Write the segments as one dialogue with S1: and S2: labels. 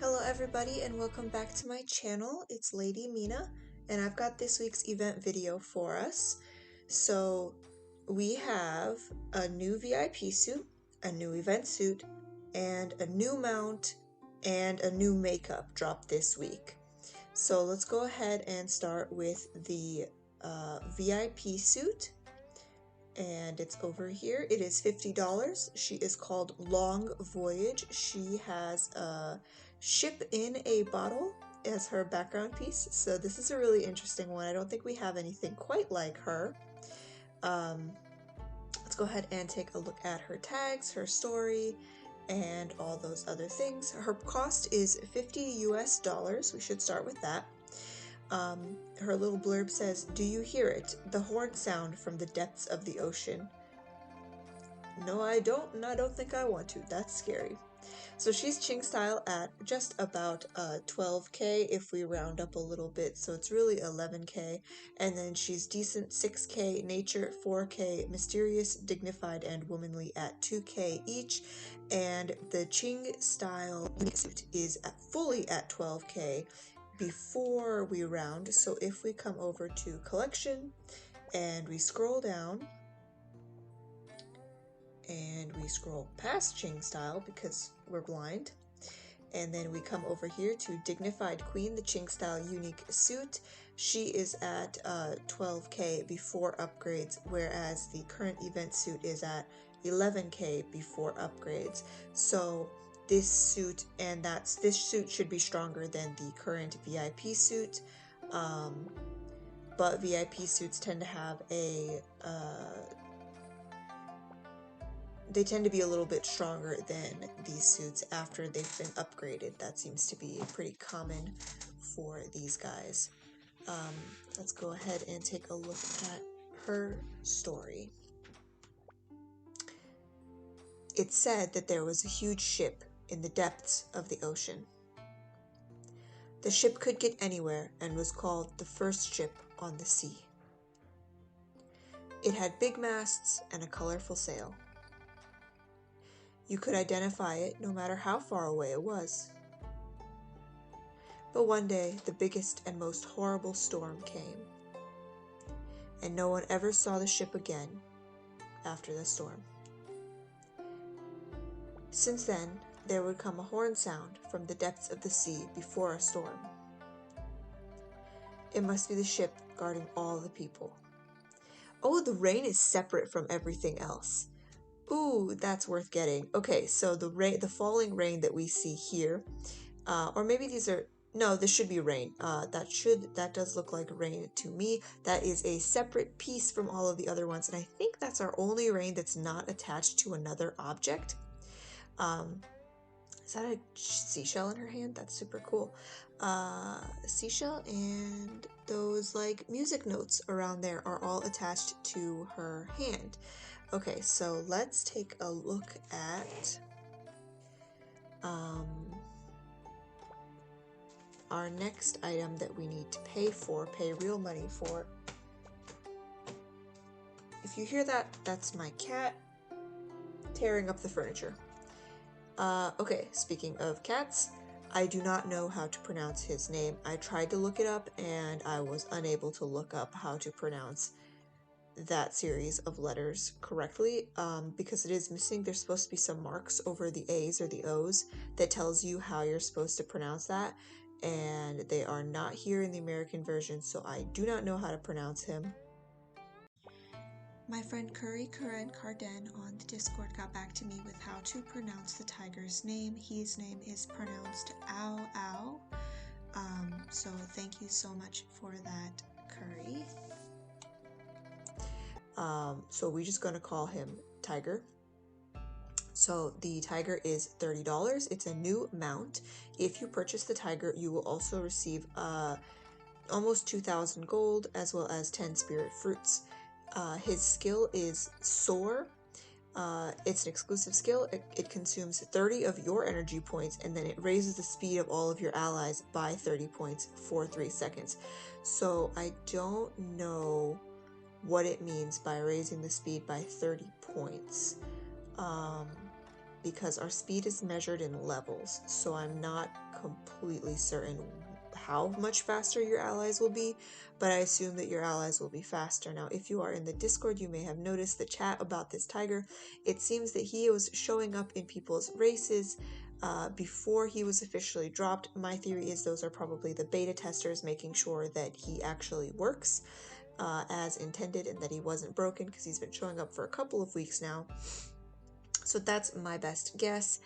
S1: Hello everybody and welcome back to my channel. It's Lady Mina and I've got this week's event video for us. So we have a new VIP suit, a new event suit, and a new mount and a new makeup dropped this week. So let's go ahead and start with the VIP suit. And it's over here. It is $50. She is called Long Voyage. She has a ship in a bottle as her background piece. So this is a really interesting one. I don't think we have anything quite like her. Let's go ahead and take a look at her tags, her story, and all those other things. Her cost is $50 US. We should start with that. Her little blurb says, "Do you hear it? The horn sound from the depths of the ocean." No, I don't, and I don't think I want to. That's scary. So she's Ching style at just about 12K if we round up a little bit, so it's really 11K. And then she's decent 6K, nature 4K, mysterious, dignified, and womanly at 2K each. And the Ching style suit is fully at 12K before we round. So if we come over to collection and we scroll down and we scroll past Ching style because we're blind, and then we come over here to dignified queen, the Ching style unique suit. She is at 12K before upgrades, whereas the current event suit is at 11K before upgrades. So this suit this suit should be stronger than the current VIP suit, but VIP suits tend to have they tend to be a little bit stronger than these suits after they've been upgraded. That seems to be pretty common for these guys. Let's go ahead and take a look at her story. It said that there was a huge ship in the depths of the ocean. The ship could get anywhere and was called the first ship on the sea. It had big masts and a colorful sail. You could identify it no matter how far away it was. But one day, the biggest and most horrible storm came, and no one ever saw the ship again after the storm. Since then, there would come a horn sound from the depths of the sea before a storm. It must be the ship guarding all the people. Oh, the rain is separate from everything else. Ooh, that's worth getting. Okay, so the falling rain that we see here, or maybe these are, no, this should be rain. That does look like rain to me. That is a separate piece from all of the other ones, and I think that's our only rain that's not attached to another object. Is that a seashell in her hand? That's super cool. Seashell and those like music notes around there are all attached to her hand. Okay, so let's take a look at our next item that we need to pay real money for. If you hear that, that's my cat tearing up the furniture. Okay, speaking of cats, I do not know how to pronounce his name. I tried to look it up and I was unable to look up how to pronounce that series of letters correctly, because it is missing. There's supposed to be some marks over the A's or the O's that tells you how you're supposed to pronounce that, and they are not here in the American version, so I do not know how to pronounce him. My friend Curry Karen Carden on the Discord got back to me with how to pronounce the tiger's name. His name is pronounced Aoao. So thank you so much for that, Curry. So we're just gonna call him Tiger. So the Tiger is $30. It's a new mount. If you purchase the Tiger, you will also receive almost 2,000 gold as well as 10 spirit fruits. His skill is Soar. It's an exclusive skill. It consumes 30 of your energy points, and then it raises the speed of all of your allies by 30 points for 3 seconds. So I don't know what it means by raising the speed by 30 points. because our speed is measured in levels, so I'm not completely certain how much faster your allies will be, but I assume that your allies will be faster. Now, if you are in the Discord, you may have noticed the chat about this tiger. It seems that he was showing up in people's races before he was officially dropped. My theory is those are probably the beta testers making sure that he actually works as intended and that he wasn't broken, because he's been showing up for a couple of weeks now. So that's my best guess.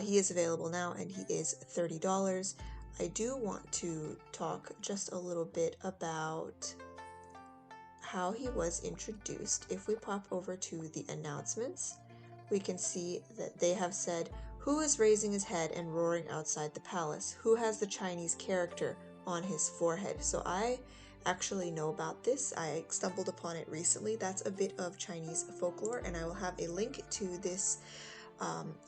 S1: He is available now and he is $30. I do want to talk just a little bit about how he was introduced. If we pop over to the announcements, we can see that they have said, "Who is raising his head and roaring outside the palace? Who has the Chinese character on his forehead?" So I actually know about this. I stumbled upon it recently. That's a bit of Chinese folklore, and I will have a link to this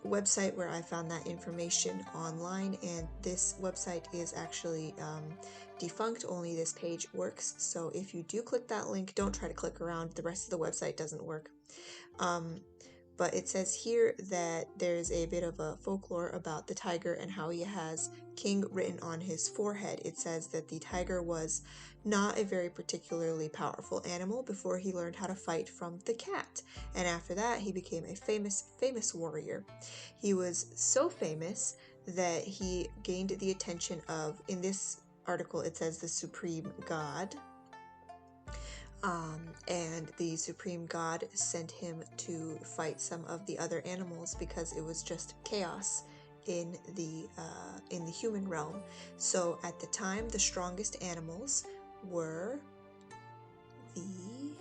S1: website where I found that information online, and this website is actually defunct. Only this page works, so if you do click that link, don't try to click around. The rest of the website doesn't work. But it says here that there's a bit of a folklore about the tiger and how he has king written on his forehead. It says that the tiger was not a very particularly powerful animal before he learned how to fight from the cat, and after that he became a famous warrior. He was so famous that he gained the attention of, in this article it says, the supreme god. And the supreme god sent him to fight some of the other animals because it was just chaos in the human realm. So at the time, the strongest animals were the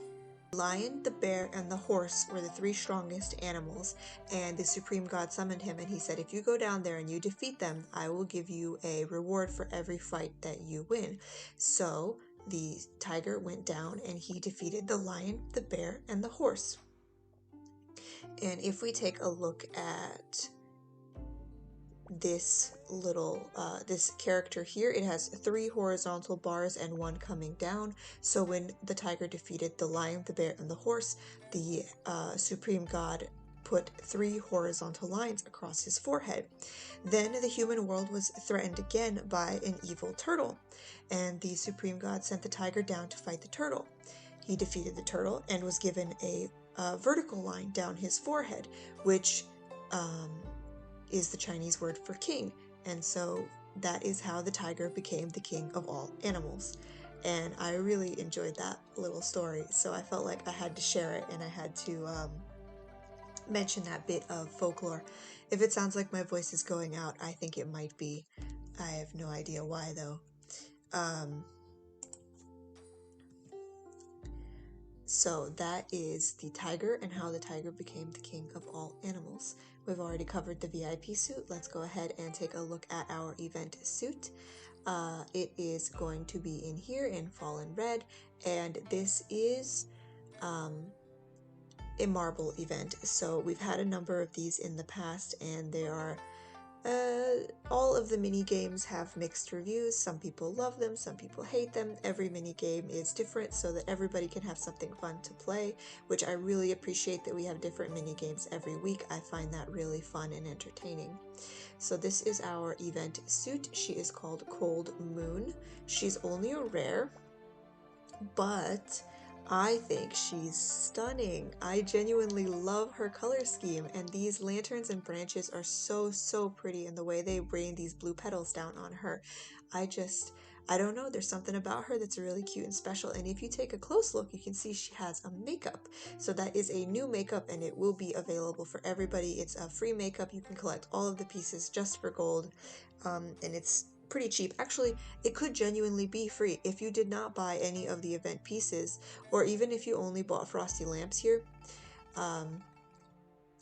S1: lion, the bear, and the horse were the three strongest animals, and the supreme god summoned him and he said, "If you go down there and you defeat them, I will give you a reward for every fight that you win." So the tiger went down and he defeated the lion, the bear, and the horse. And if we take a look at this little this character here, it has 3 horizontal bars and 1 coming down. So when the tiger defeated the lion, the bear, and the horse, the supreme god put 3 horizontal lines across his forehead. Then the human world was threatened again by an evil turtle, and the supreme god sent the tiger down to fight the turtle. He defeated the turtle and was given a vertical line down his forehead, which is the Chinese word for king, and so that is how the tiger became the king of all animals. And I really enjoyed that little story, so I felt like I had to share it and I had to mention that bit of folklore. If it sounds like my voice is going out, I think it might be. I have no idea why though. So that is the tiger and how the tiger became the king of all animals. We've already covered the VIP suit. Let's go ahead and take a look at our event suit. It is going to be in here in Fallen Red, and this is a marble event. So we've had a number of these in the past, and they are all of the mini games have mixed reviews. Some people love them, some people hate them. Every mini game is different so that everybody can have something fun to play, which I really appreciate that we have different mini games every week. I find that really fun and entertaining. So this is our event suit. She is called Cold Moon. She's only a rare, but I think she's stunning. I genuinely love her color scheme, and these lanterns and branches are so pretty, and the way they rain these blue petals down on her. I don't know, there's something about her that's really cute and special. And if you take a close look, you can see she has a makeup. So that is a new makeup, and it will be available for everybody. It's a free makeup. You can collect all of the pieces just for gold, and it's pretty cheap. Actually, it could genuinely be free if you did not buy any of the event pieces, or even if you only bought frosty lamps here.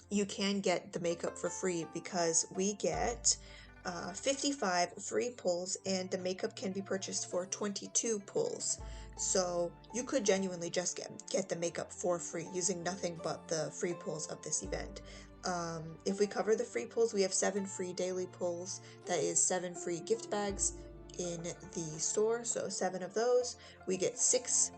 S1: You can get the makeup for free because we get 55 free pulls, and the makeup can be purchased for 22 pulls. So you could genuinely just get the makeup for free using nothing but the free pulls of this event. If we cover the free pulls, we have 7 free daily pulls. That is 7 free gift bags in the store, so 7 of those. We get 6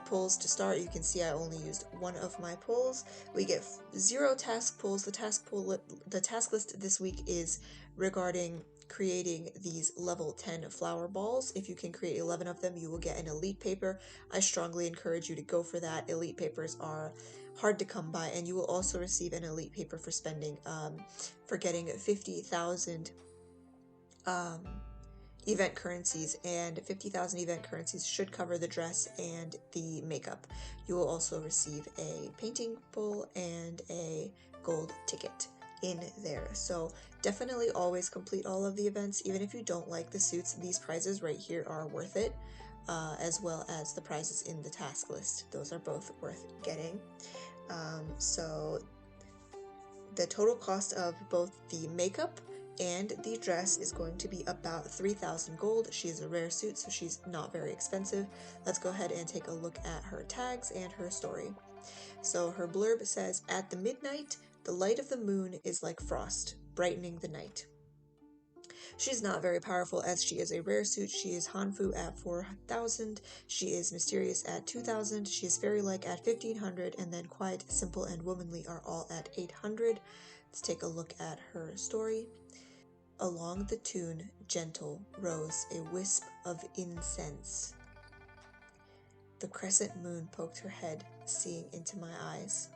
S1: pulls to start. You can see I only used one of my pulls. We get 0 task pulls. The task list this week is regarding creating these level 10 flower balls. If you can create 11 of them, you will get an elite paper. I strongly encourage you to go for that. Elite papers are hard to come by, and you will also receive an elite paper for spending for getting 50,000 event currencies, and 50,000 event currencies should cover the dress and the makeup. You will also receive a painting bowl and a gold ticket in there. So definitely always complete all of the events. Even if you don't like the suits, these prizes right here are worth it, as well as the prizes in the task list. Those are both worth getting. So the total cost of both the makeup and the dress is going to be about 3,000 gold. She is a rare suit, so she's not very expensive. Let's go ahead and take a look at her tags and her story. So her blurb says, "At the midnight, the light of the moon is like frost, brightening the night." She's not very powerful as she is a rare suit. She is Hanfu at 4,000. She is mysterious at 2,000. She is fairy-like at 1,500, and then quiet, simple, and womanly are all at 800. Let's take a look at her story. Along the tune, gentle, rose a wisp of incense. The crescent moon poked her head, seeing into my eyes.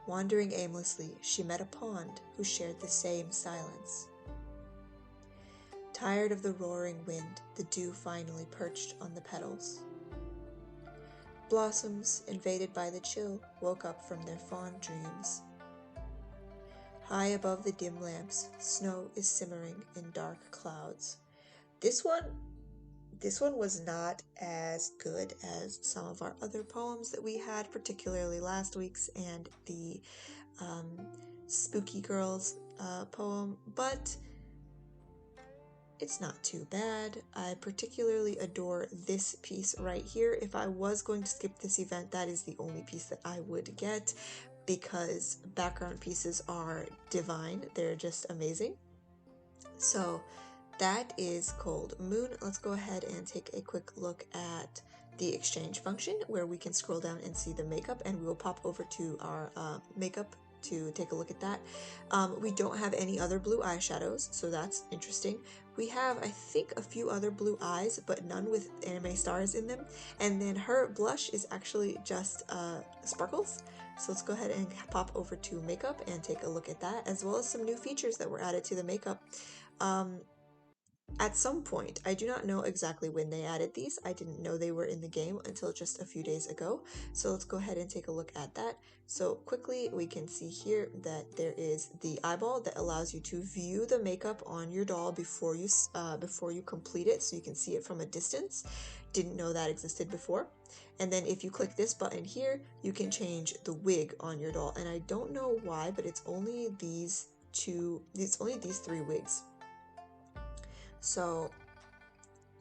S1: Wandering aimlessly, she met a pond who shared the same silence. Tired of the roaring wind, the dew finally perched on the petals. Blossoms, invaded by the chill, woke up from their fond dreams. High above the dim lamps, snow is simmering in dark clouds. This one was not as good as some of our other poems that we had, particularly last week's and the Spooky Girls poem, but it's not too bad. I particularly adore this piece right here. If I was going to skip this event, that is the only piece that I would get, because background pieces are divine. They're just amazing. So that is Cold Moon. Let's go ahead and take a quick look at the exchange function, where we can scroll down and see the makeup, and we will pop over to our makeup to take a look at that. We don't have any other blue eyeshadows, so that's interesting. We have, I think, a few other blue eyes, but none with anime stars in them. And then her blush is actually just sparkles. So let's go ahead and pop over to makeup and take a look at that, as well as some new features that were added to the makeup. At some point, I do not know exactly when they added these. I didn't know they were in the game until just a few days ago. So let's go ahead and take a look at that. So quickly, we can see here that there is the eyeball that allows you to view the makeup on your doll before you complete it, so you can see it from a distance. Didn't know that existed before. And then if you click this button here, you can change the wig on your doll. And I don't know why, but it's only these three wigs. So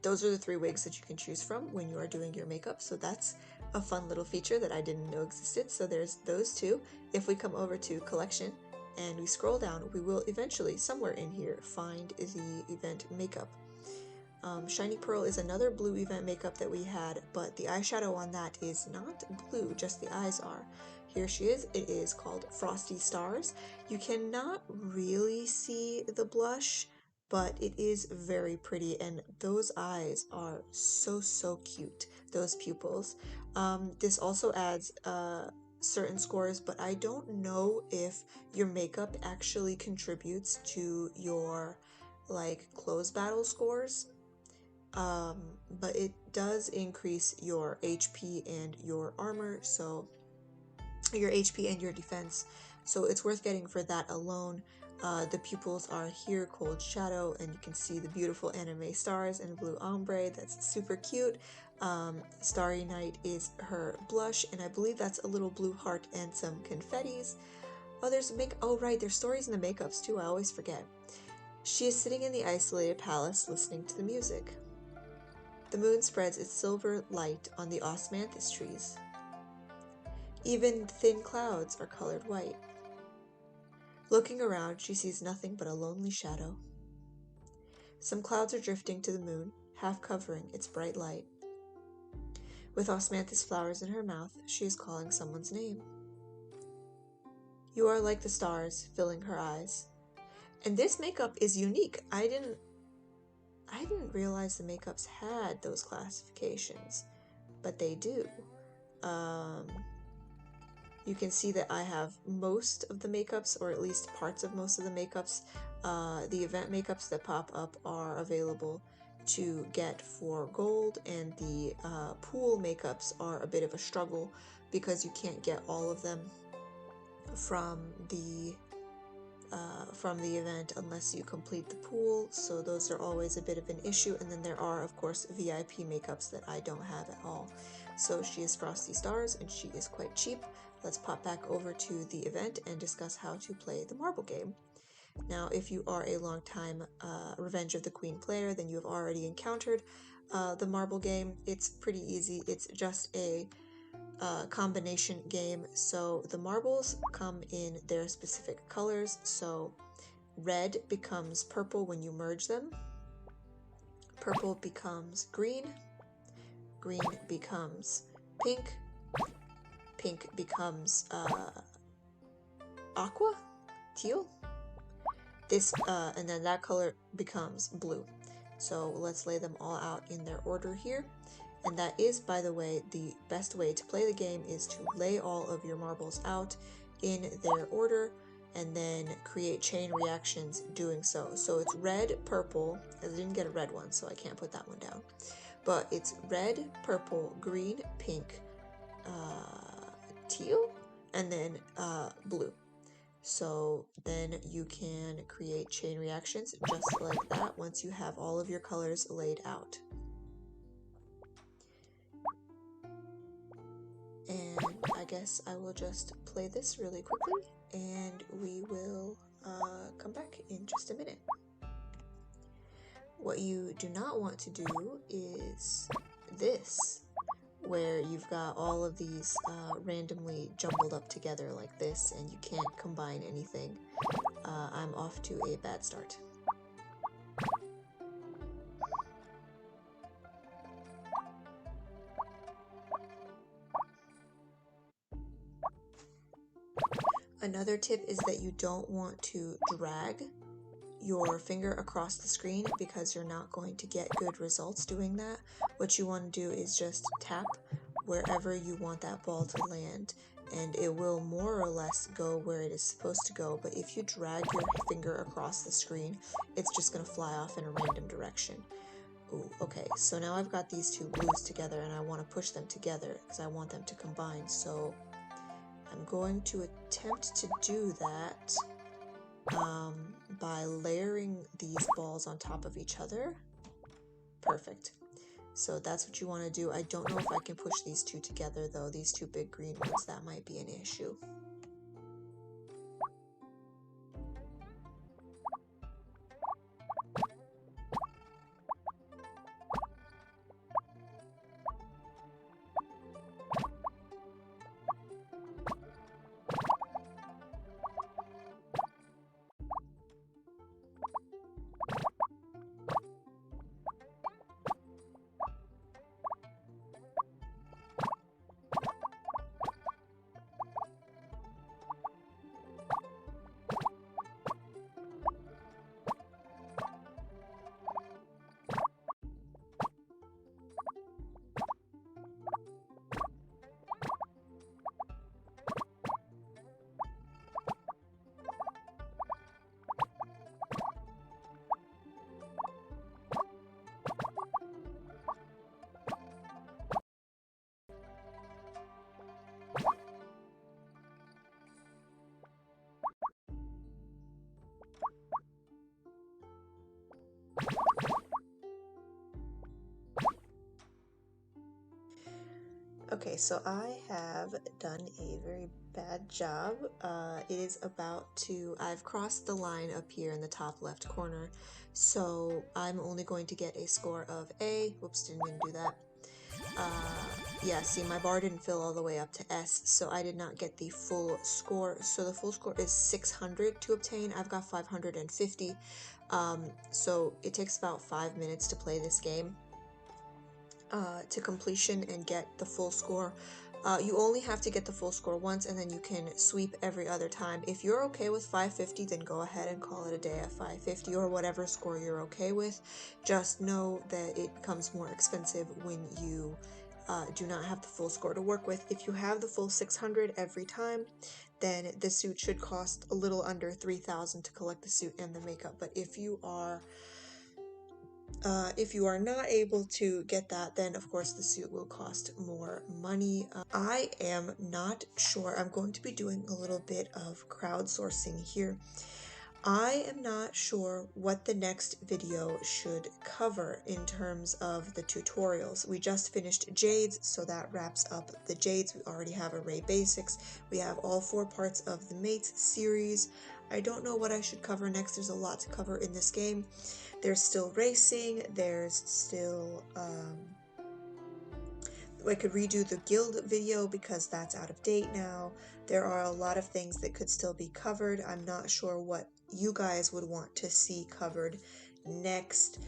S1: those are the 3 wigs that you can choose from when you are doing your makeup. So that's a fun little feature that I didn't know existed. So there's those 2. If we come over to collection and we scroll down, we will eventually, somewhere in here, find the event makeup. Shiny Pearl is another blue event makeup that we had, but the eyeshadow on that is not blue, just the eyes are. Here she is. It is called Frosty Stars. You cannot really see the blush, but it is very pretty, and those eyes are so cute, those pupils. This also adds certain scores, but I don't know if your makeup actually contributes to your close battle scores. But it does increase your HP and your armor, so your HP and your defense, so it's worth getting for that alone. The pupils are here, Cold Shadow, and you can see the beautiful anime stars and blue ombre. That's super cute. Starry Night is her blush, and I believe that's a little blue heart and some confettis. Oh, there's stories in the makeups too, I always forget. She is sitting in the isolated palace listening to the music. The moon spreads its silver light on the osmanthus trees. Even thin clouds are colored white. Looking around, she sees nothing but a lonely shadow. Some clouds are drifting to the moon, half covering its bright light. With osmanthus flowers in her mouth, she is calling someone's name. You are like the stars, filling her eyes. And this makeup is unique. I didn't realize the makeups had those classifications, but they do. You can see that I have most of the makeups, or at least parts of most of the makeups. The event makeups that pop up are available to get for gold, and the pool makeups are a bit of a struggle because you can't get all of them from the event unless you complete the pool, so those are always a bit of an issue. And then there are, of course, VIP makeups that I don't have at all. So she is Frosty Stars, and she is quite cheap. Let's pop back over to the event and discuss how to play the marble game. Now, if you are a long-time Revenge of the Queen player, then you have already encountered the marble game. It's pretty easy. It's just a combination game. So the marbles come in their specific colors. So red becomes purple when you merge them. Purple becomes green. Green becomes pink. Pink becomes aqua, teal. This and then that color becomes blue. So let's lay them all out in their order here. And that is, by the way, the best way to play the game is to lay all of your marbles out in their order and then create chain reactions doing so. So it's red, purple. I didn't get a red one, so I can't put that one down. But it's red, purple, green, pink, teal, and then blue. So then you can create chain reactions just like that once you have all of your colors laid out. And I guess I will just play this really quickly, and we will come back in just a minute. What you do not want to do is this, where you've got all of these randomly jumbled up together like this, and you can't combine anything. I'm off to a bad start. Another tip is that you don't want to drag your finger across the screen because you're not going to get good results doing that. What you want to do is just tap wherever you want that ball to land, and it will more or less go where it is supposed to go. But if you drag your finger across the screen, it's just going to fly off in a random direction. Ooh, okay, so now I've got these two blues together, and I want to push them together because I want them to combine. So I'm going to attempt to do that by layering these balls on top of each other. Perfect. So that's what you want to do. I don't know if I can push these two together though, these two big green ones. That might be an issue. Okay, so I have done a very bad job. It is about to, I've crossed the line up here in the top left corner, so I'm only going to get a score of A. Whoops, didn't mean to do that. Yeah, see, my bar didn't fill all the way up to S, so I did not get the full score. So the full score is 600 to obtain. I've got 550. So it takes about 5 minutes to play this game. to completion and get the full score. You only have to get the full score once, and then you can sweep every other time. If you're okay with 550, then go ahead and call it a day at 550 or whatever score you're okay with. Just know that it becomes more expensive when you do not have the full score to work with. If you have the full 600 every time, then the suit should cost a little under 3,000 to collect the suit and the makeup. But if you are not able to get that, then of course the suit will cost more money. I am not sure. I'm going to be doing a little bit of crowdsourcing here. I am not sure what the next video should cover in terms of the tutorials. We just finished Jades, so that wraps up the Jades. We already have Array Basics. We have all 4 parts of the Mates series. I don't know what I should cover next. There's a lot to cover in this game. There's still racing, there's still, I could redo the guild video because that's out of date now. There are a lot of things that could still be covered. I'm not sure what you guys would want to see covered next.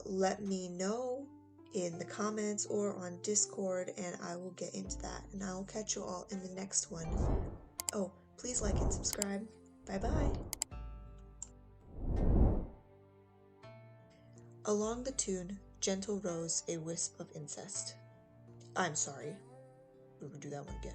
S1: Let me know in the comments or on Discord, and I will get into that. And I will catch you all in the next one. Oh, please like and subscribe. Bye-bye. Along the tune, Gentle Rose, a Wisp of Incest. I'm sorry. We will do that one again.